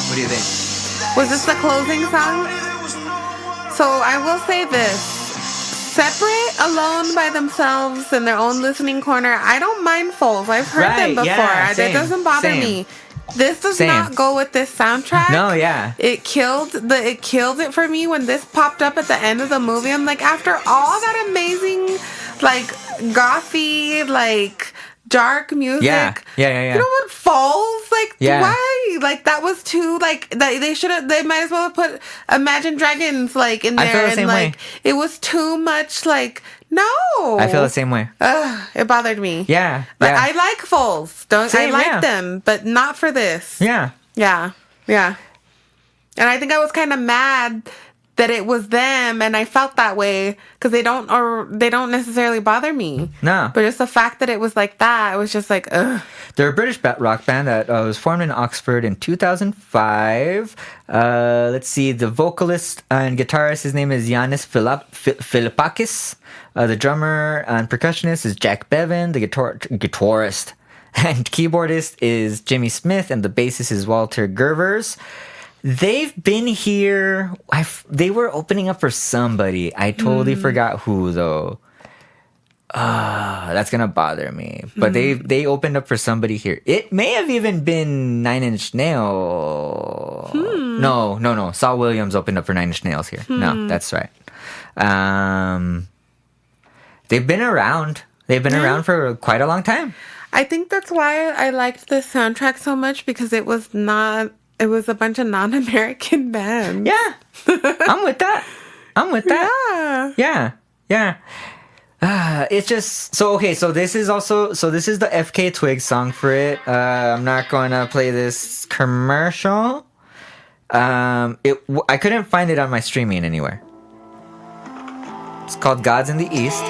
What do you think? Was this the closing song? So I will say this. Separate, alone by themselves in their own listening corner, I don't mind Foles. I've heard them before. Yeah, It doesn't bother me. This does Same. not go with this soundtrack. No, yeah. It killed it for me when this popped up at the end of the movie. I'm like, after all that amazing, like, gothy, like, dark music. Yeah. You know what? Falls? Like, Yeah. why? Like, that was too, like, they might as well have put Imagine Dragons, like, in there. I feel the same way. Like, it was too much, like, no. I feel the same way. It bothered me. Yeah. But yeah. I like Falls. I Same, like yeah. them, but not for this. Yeah. Yeah. And I think I was kind of mad that it was them, and I felt that way because they don't necessarily bother me. No. But just the fact that it was like that, it was just like, ugh. They're a British rock band that was formed in Oxford in 2005. Let's see. The vocalist and guitarist, his name is Yannis Philippakis. The drummer and percussionist is Jack Bevan. The guitarist and keyboardist is Jimmy Smith. And the bassist is Walter Gervers. They've been here. They were opening up for somebody. I totally forgot who, though. That's gonna bother me. But they opened up for somebody here. It may have even been Nine Inch Nails. No. Saul Williams opened up for Nine Inch Nails here. No, that's right. They've been around. They've been around for quite a long time. I think that's why I liked this soundtrack so much, because it was a bunch of non-American bands. Yeah, I'm with that. Yeah. It's just so okay. So this is the FKA Twigs song for it. I'm not gonna play this commercial. I couldn't find it on my streaming anywhere. It's called "Gods in the East."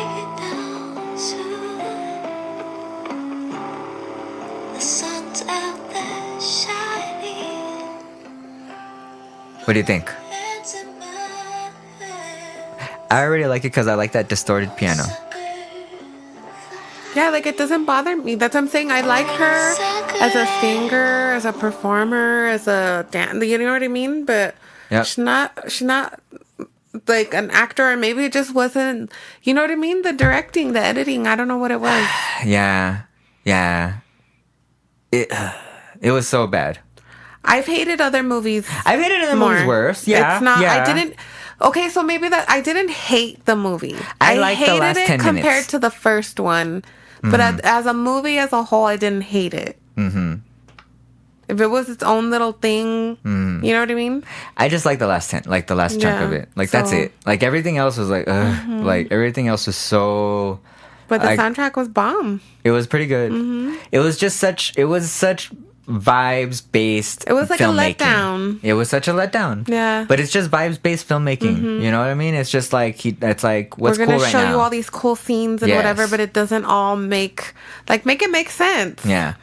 What do you think? I really like it because I like that distorted piano. Yeah, like, it doesn't bother me. That's what I'm saying. I like her as a singer, as a performer, as a dancer. You know what I mean? But Yep. she's not like an actor, or maybe it just wasn't. You know what I mean? The directing, the editing. I don't know what it was. Yeah. It was so bad. I've hated other movies. I've hated other movies worse. Yeah, It's not. yeah. I didn't. Okay, so maybe that I didn't hate the movie. I liked the hated last it 10 compared minutes. to the first one, but as a movie as a whole, I didn't hate it. Mm-hmm. If it was its own little thing, you know what I mean? I just like the last chunk Yeah, of it. Like, that's so- it. Like, everything else was like, ugh. Like, everything else was so. But the Like- soundtrack was bomb. It was pretty good. It was such vibes based. It was like a letdown. It was such a letdown. Yeah. But it's just vibes based filmmaking. You know what I mean? It's just like it's like what's We're cool gonna right show now. you all these cool scenes and Yes. whatever, but it doesn't all make it make sense. Yeah.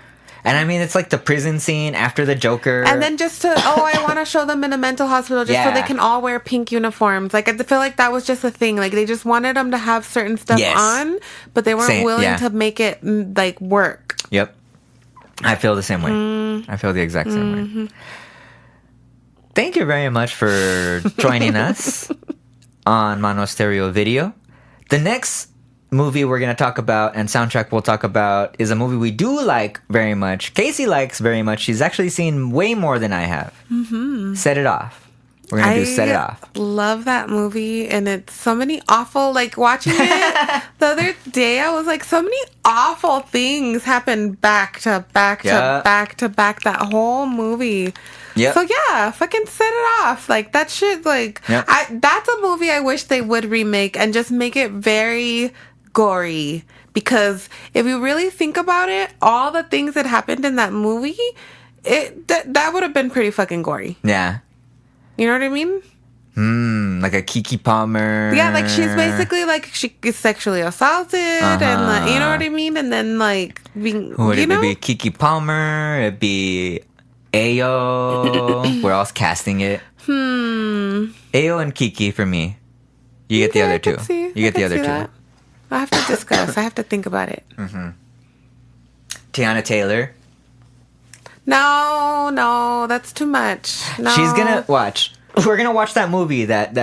And I mean, it's like the prison scene after the Joker. And then just I want to show them in a mental hospital just so Yeah. they can all wear pink uniforms. Like, I feel like that was just a thing. Like, they just wanted them to have certain stuff Yes. on, but they weren't Same, willing yeah. to make it, like, work. Yep. I feel the same way. I feel the exact same way. Thank you very much for joining us on Monostereovideo. The next movie we're going to talk about and soundtrack we'll talk about is a movie we do like very much. Casey likes very much. She's actually seen way more than I have. Set It Off. We're going to do Set It Off. Love that movie, and it's so many awful, like, watching it the other day, I was like, so many awful things happened back to back Yeah. to back to back, that whole movie. Yep. So yeah, fucking Set It Off. Like, that shit, like, Yep. that's a movie I wish they would remake and just make it very gory. Because if you really think about it, all the things that happened in that movie, that would have been pretty fucking gory. Yeah. You know what I mean? Like a Kiki Palmer. Yeah, like, she's basically, like, she is sexually assaulted, and, like, you know what I mean? And then, like, being, Who would you it know? be? Kiki Palmer. It'd be Ayo. We're all casting it. Ayo and Kiki for me. You get the Yeah, other I two. could see- You get I the could other see two. that. I have to discuss. I have to think about it. Tiana Taylor. No, that's too much. No. She's gonna watch. We're gonna watch that movie, that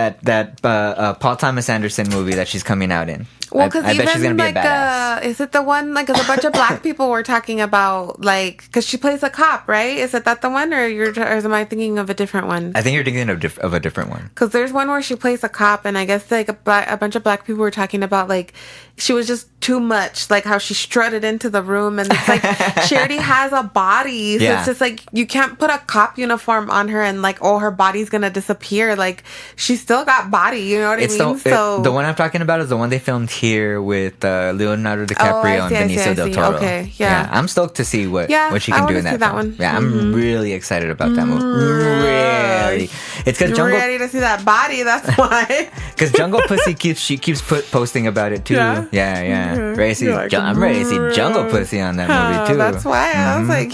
Paul Thomas Anderson movie that she's coming out in. Well, because I bet she's gonna even be a like, badass. is it the one? Like, 'cause a bunch of black people were talking about, like, because she plays a cop, right? Is it that the one, or am I thinking of a different one? I think you're thinking of a different one. Because there's one where she plays a cop, and I guess like a bunch of black people were talking about like she was just too much, like how she strutted into the room, and it's like she already has a body, so Yeah. it's just like you can't put a cop uniform on her and like her body's gonna disappear. Like she's still got body, you know what I mean? The one I'm talking about is the one they filmed here with Leonardo DiCaprio and Benicio del Toro. Okay, yeah. I'm stoked to see what she I can do wanna in that see that film. one. Yeah, I'm really excited about that movie. Really, it's because You're Jungle ready to see that body. That's why. because Jungle Pussy keeps posting about it too. Yeah? Yeah. Ready to see, You're like, I'm ready to see Jungle Pussy on that movie too. That's why I was like,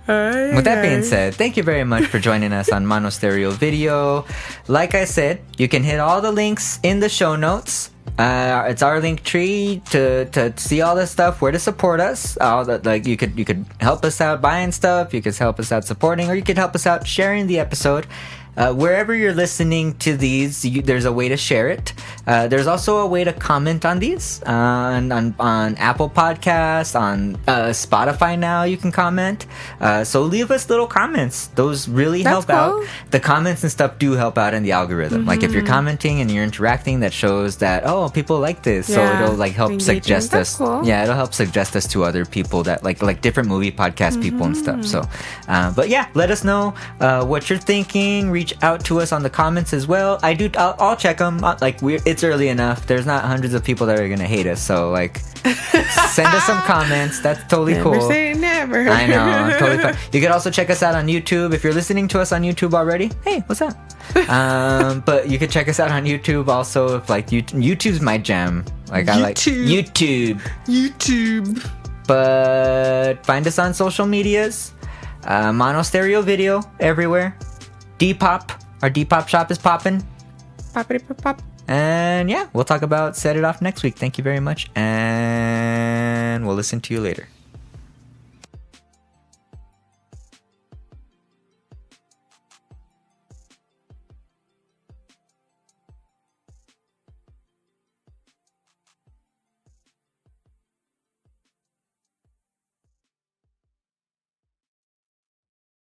With that being said, thank you very much for joining us on Monostereovideo. Like I said, you can hit all the links in the show notes. It's our link tree to see all this stuff, where to support us. All that, like you could help us out buying stuff, you could help us out supporting, or you could help us out sharing the episode. Wherever you're listening to these, there's a way to share it. There's also a way to comment on these on Apple Podcasts, on Spotify now you can comment. So leave us little comments. Those really help cool. out. The comments and stuff do help out in the algorithm. Like if you're commenting and you're interacting, that shows that, oh, people like this. So Yeah. it'll like help Engaging. suggest That's us. cool. Yeah, it'll help suggest us to other people that like different movie podcast people and stuff. So, but yeah, let us know what you're thinking. Reach out to us on the comments as well. I'll check them. Like it's early enough. There's not hundreds of people that are gonna hate us. So like, send us some comments. That's totally never cool. say never. I know, totally fine. You can also check us out on YouTube. If you're listening to us on YouTube already, hey, what's up? But you can check us out on YouTube also. If like YouTube's my jam. Like I like YouTube. But find us on social medias. Monostereovideo everywhere. Depop. Our Depop shop is popping. Poppity pop pop. And yeah, we'll talk about Set It Off next week. Thank you very much. And we'll listen to you later.